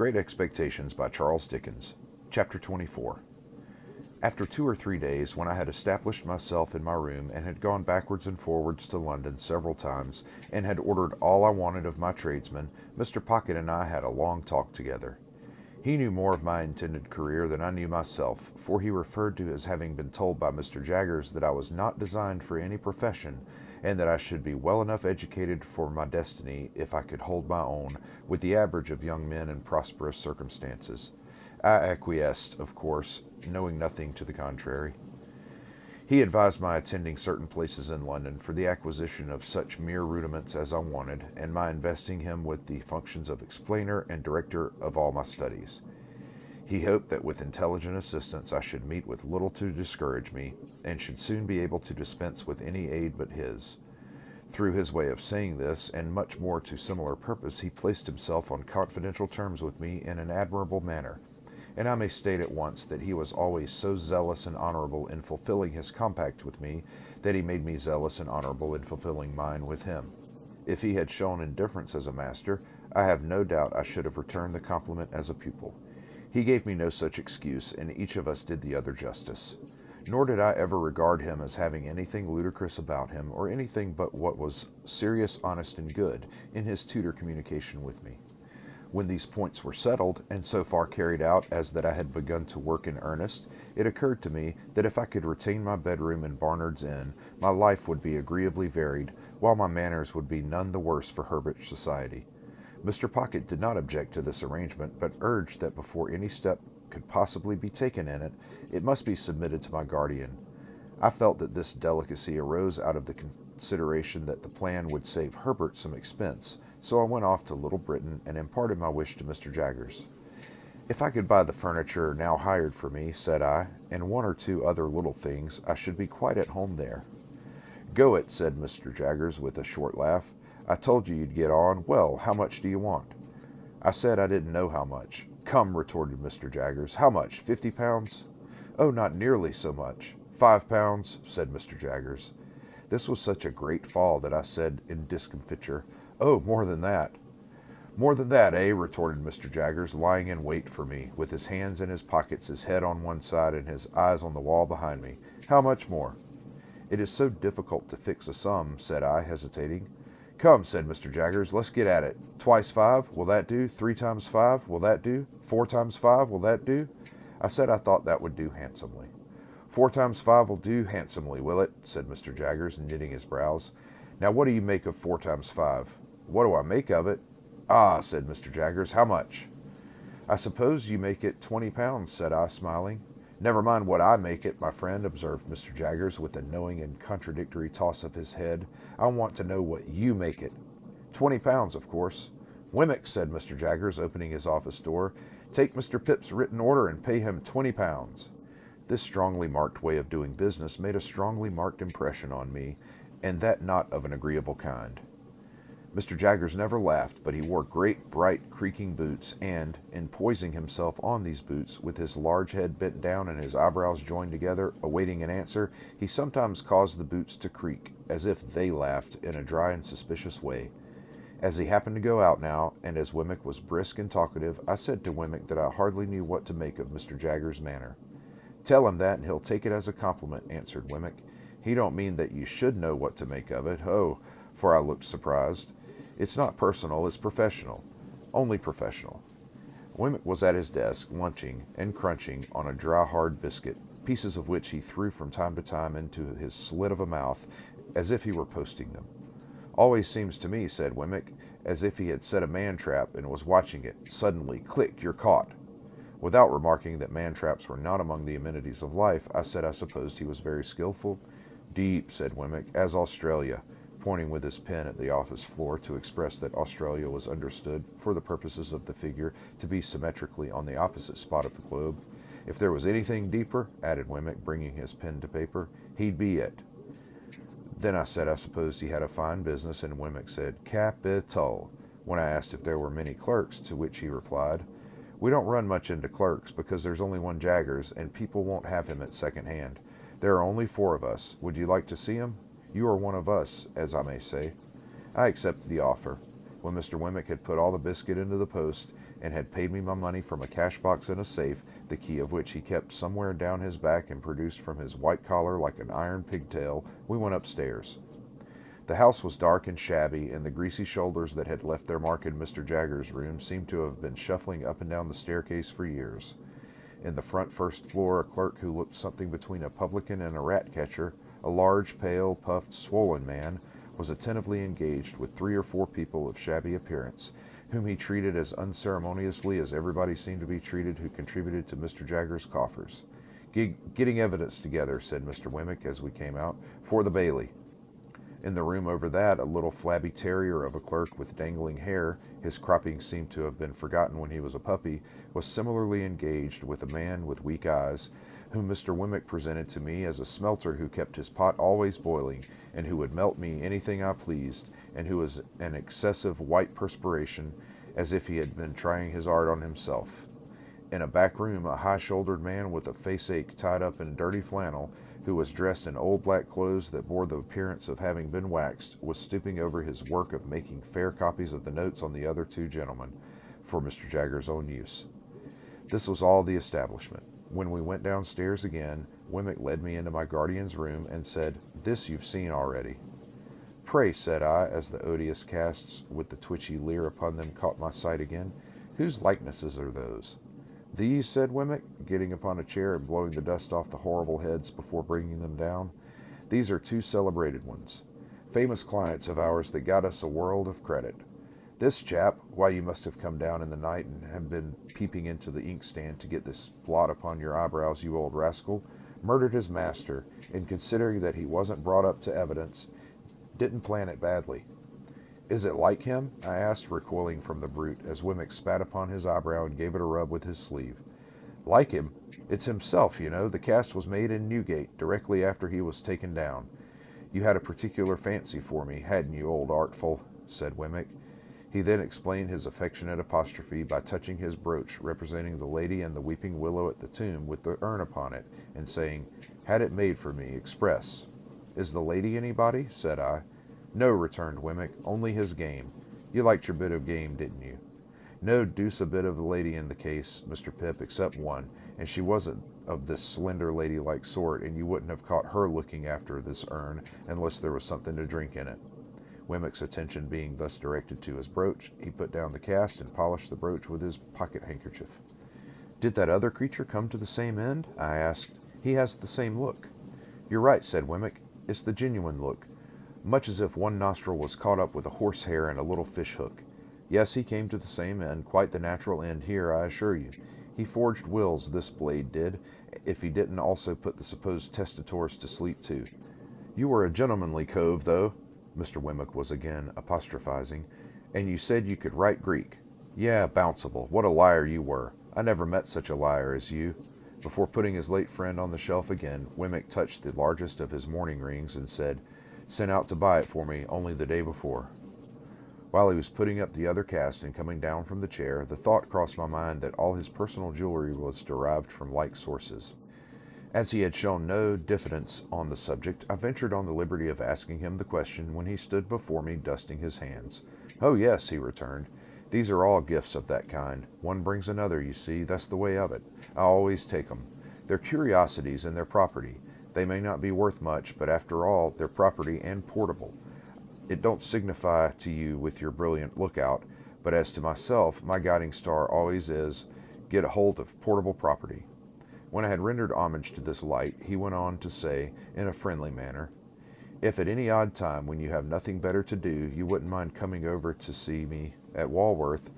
Great Expectations by Charles Dickens, Chapter 24. After 2 or 3 days, when I had established myself in my room and had gone backwards and forwards to London several times, and had ordered all I wanted of my tradesmen, Mr. Pocket and I had a long talk together. He knew more of my intended career than I knew myself, for he referred to as having been told by Mr. Jaggers that I was not designed for any profession, and that I should be well enough educated for my destiny if I could hold my own with the average of young men in prosperous circumstances. I acquiesced, of course, knowing nothing to the contrary. He advised my attending certain places in London for the acquisition of such mere rudiments as I wanted, and my investing him with the functions of explainer and director of all my studies. He hoped that with intelligent assistance I should meet with little to discourage me, and should soon be able to dispense with any aid but his. Through his way of saying this, and much more to similar purpose, he placed himself on confidential terms with me in an admirable manner, and I may state at once that he was always so zealous and honorable in fulfilling his compact with me that he made me zealous and honorable in fulfilling mine with him. If he had shown indifference as a master, I have no doubt I should have returned the compliment as a pupil. He gave me no such excuse, and each of us did the other justice. Nor did I ever regard him as having anything ludicrous about him, or anything but what was serious, honest, and good, in his tutor communication with me. When these points were settled, and so far carried out as that I had begun to work in earnest, it occurred to me that if I could retain my bedroom in Barnard's Inn, my life would be agreeably varied, while my manners would be none the worse for Herbert's society. Mr. Pocket did not object to this arrangement, but urged that before any step could possibly be taken in it, it must be submitted to my guardian. I felt that this delicacy arose out of the consideration that the plan would save Herbert some expense, so I went off to Little Britain and imparted my wish to Mr. Jaggers. If I could buy the furniture now hired for me, said I, and one or two other little things, I should be quite at home there. Go it, said Mr. Jaggers with a short laugh. I told you you'd get on. Well, how much do you want? I said I didn't know how much. Come, retorted Mr. Jaggers. How much? £50? Oh, not nearly so much. £5, said Mr. Jaggers. This was such a great fall that I said in discomfiture, Oh, more than that. More than that, eh? Retorted Mr. Jaggers, lying in wait for me, with his hands in his pockets, his head on one side, and his eyes on the wall behind me. How much more? It is so difficult to fix a sum, said I, hesitating. Come, said Mr. Jaggers, let's get at it. Twice 5, will that do? 3 times 5, will that do? 4 times 5, will that do? I said I thought that would do handsomely. 4 times 5 will do handsomely, will it? Said Mr. Jaggers, knitting his brows. Now what do you make of 4 times 5? What do I make of it? Ah, said Mr. Jaggers, how much? I suppose you make it £20, said I, smiling. Never mind what I make it, my friend, observed Mr. Jaggers, with a knowing and contradictory toss of his head. I want to know what you make it. £20, of course. Wemmick, said Mr. Jaggers, opening his office door, take Mr. Pip's written order and pay him £20. This strongly marked way of doing business made a strongly marked impression on me, and that not of an agreeable kind. Mr. Jaggers never laughed, but he wore great, bright, creaking boots, and, in poising himself on these boots, with his large head bent down and his eyebrows joined together, awaiting an answer, he sometimes caused the boots to creak, as if they laughed, in a dry and suspicious way. As he happened to go out now, and as Wemmick was brisk and talkative, I said to Wemmick that I hardly knew what to make of Mr. Jaggers' manner. Tell him that, and he'll take it as a compliment, answered Wemmick. He don't mean that you should know what to make of it. Oh, for I looked surprised. It's not personal, it's professional. Only professional. Wemmick was at his desk, lunching and crunching on a dry, hard biscuit, pieces of which he threw from time to time into his slit of a mouth, as if he were posting them. Always seems to me, said Wemmick, as if he had set a man-trap and was watching it. Suddenly, click, you're caught. Without remarking that man-traps were not among the amenities of life, I said I supposed he was very skilful. Deep, said Wemmick, as Australia, pointing with his pen at the office floor to express that Australia was understood, for the purposes of the figure, to be symmetrically on the opposite spot of the globe. If there was anything deeper, added Wemmick, bringing his pen to paper, he'd be it. Then I said I supposed he had a fine business, and Wemmick said, Capital, when I asked if there were many clerks, to which he replied, We don't run much into clerks, because there's only one Jaggers, and people won't have him at second hand. There are only 4 of us. Would you like to see him? You are one of us, as I may say. I accepted the offer. When Mr. Wemmick had put all the biscuit into the post, and had paid me my money from a cash box in a safe, the key of which he kept somewhere down his back and produced from his white collar like an iron pigtail, we went upstairs. The house was dark and shabby, and the greasy shoulders that had left their mark in Mr. Jaggers's room seemed to have been shuffling up and down the staircase for years. In the front first floor, a clerk who looked something between a publican and a rat-catcher, a large, pale, puffed, swollen man, was attentively engaged with 3 or 4 people of shabby appearance, whom he treated as unceremoniously as everybody seemed to be treated who contributed to Mr. Jaggers's coffers. "Getting evidence together," said Mr. Wemmick as we came out, "for the Bailey." In the room over that, a little flabby terrier of a clerk with dangling hair, his cropping seemed to have been forgotten when he was a puppy, was similarly engaged with a man with weak eyes, whom Mr. Wemmick presented to me as a smelter who kept his pot always boiling, and who would melt me anything I pleased, and who was an excessive white perspiration, as if he had been trying his art on himself. In a back room, a high-shouldered man with a face-ache tied up in dirty flannel, who was dressed in old black clothes that bore the appearance of having been waxed, was stooping over his work of making fair copies of the notes on the other 2 gentlemen, for Mr. Jaggers's own use. This was all the establishment. When we went downstairs again, Wemmick led me into my guardian's room and said, "This you've seen already." "Pray," said I, as the odious casts with the twitchy leer upon them caught my sight again, "whose likenesses are those?" "These," said Wemmick, getting upon a chair and blowing the dust off the horrible heads before bringing them down, "these are 2 celebrated ones, famous clients of ours that got us a world of credit. This chap, why, you must have come down in the night and have been peeping into the inkstand to get this blot upon your eyebrows, you old rascal, murdered his master, and considering that he wasn't brought up to evidence, didn't plan it badly." "Is it like him?" I asked, recoiling from the brute, as Wemmick spat upon his eyebrow and gave it a rub with his sleeve. "Like him? It's himself, you know. The cast was made in Newgate, directly after he was taken down. You had a particular fancy for me, hadn't you, old artful?" said Wemmick. He then explained his affectionate apostrophe by touching his brooch, representing the lady and the weeping willow at the tomb with the urn upon it, and saying, "Had it made for me, express." "Is the lady anybody?" said I. "No," returned Wemmick, "only his game. You liked your bit of game, didn't you?" "No deuce a bit of the lady in the case, Mr. Pip, except one, and she wasn't of this slender ladylike sort, and you wouldn't have caught her looking after this urn unless there was something to drink in it." Wemmick's attention being thus directed to his brooch, he put down the cast and polished the brooch with his pocket-handkerchief. "Did that other creature come to the same end?" I asked. "He has the same look." "You're right," said Wemmick. "It's the genuine look, much as if one nostril was caught up with a horsehair and a little fish-hook. Yes, he came to the same end, quite the natural end here, I assure you. He forged wills, this blade did, if he didn't also put the supposed testators to sleep too. You were a gentlemanly cove, though," Mr. Wemmick was again apostrophizing, "and you said you could write Greek. Yeah, bounceable, what a liar you were. I never met such a liar as you." Before putting his late friend on the shelf again, Wemmick touched the largest of his mourning rings and said, "Sent out to buy it for me only the day before." While he was putting up the other cast and coming down from the chair, the thought crossed my mind that all his personal jewelry was derived from like sources. As he had shown no diffidence on the subject, I ventured on the liberty of asking him the question when he stood before me dusting his hands. "Oh, yes," he returned. "These are all gifts of that kind. One brings another, you see. That's the way of it. I always take 'em. They're curiosities and they're property. They may not be worth much, but after all, they're property and portable. It don't signify to you with your brilliant lookout, but as to myself, my guiding star always is, get a hold of portable property." When I had rendered homage to this light, he went on to say, in a friendly manner, "If at any odd time, when you have nothing better to do, you wouldn't mind coming over to see me at Walworth,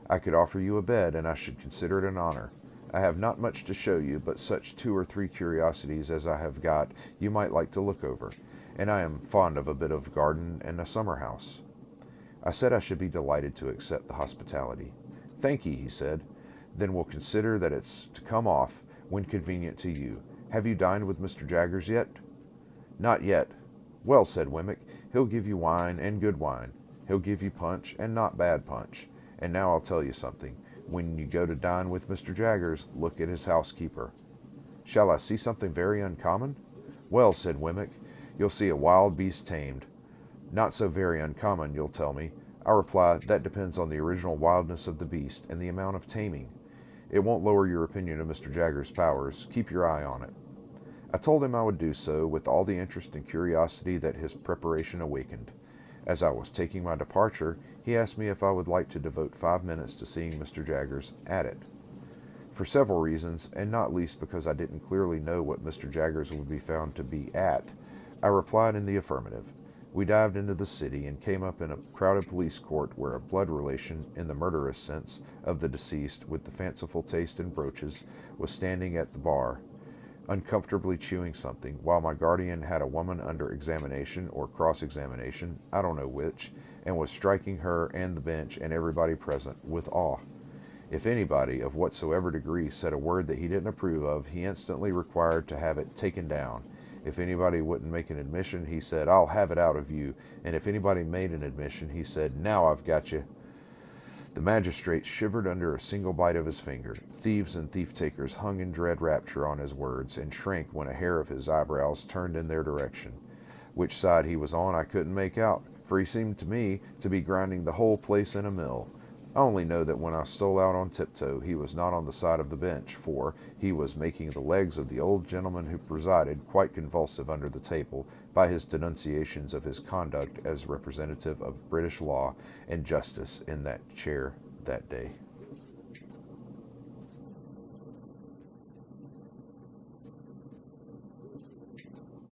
I could offer you a bed, and I should consider it an honor. I have not much to show you, but such 2 or 3 curiosities as I have got you might like to look over, and I am fond of a bit of garden and a summer-house." I said I should be delighted to accept the hospitality. "Thank ye," he said. "Then we'll consider that it's to come off, when convenient to you. Have you dined with Mr. Jaggers yet?" "Not yet." "Well," said Wemmick, "he'll give you wine, and good wine. He'll give you punch, and not bad punch. And now I'll tell you something. When you go to dine with Mr. Jaggers, look at his housekeeper." "Shall I see something very uncommon?" "Well," said Wemmick, "you'll see a wild beast tamed. Not so very uncommon, you'll tell me. I reply, that depends on the original wildness of the beast and the amount of taming. It won't lower your opinion of Mr. Jagger's powers. Keep your eye on it. I told him I would do so with all the interest and curiosity that his preparation awakened. As I was taking my departure, he asked me if I would like to devote 5 minutes to seeing Mr. Jaggers at it. For several reasons, and not least because I didn't clearly know what Mr. Jaggers would be found to be at, I replied in the affirmative. We dived into the city and came up in a crowded police court where a blood relation, in the murderous sense, of the deceased with the fanciful taste in brooches, was standing at the bar, uncomfortably chewing something, while my guardian had a woman under examination or cross-examination, I don't know which, and was striking her and the bench and everybody present with awe. If anybody, of whatsoever degree, said a word that he didn't approve of, he instantly required to have it taken down. If anybody wouldn't make an admission, he said, I'll have it out of you. And if anybody made an admission, he said, now I've got you. The magistrate shivered under a single bite of his finger. Thieves and thief-takers hung in dread rapture on his words, and shrank when a hair of his eyebrows turned in their direction. Which side he was on I couldn't make out, for he seemed to me to be grinding the whole place in a mill. I only know that when I stole out on tiptoe, he was not on the side of the bench, for he was making the legs of the old gentleman who presided quite convulsive under the table by his denunciations of his conduct as representative of British law and justice in that chair that day.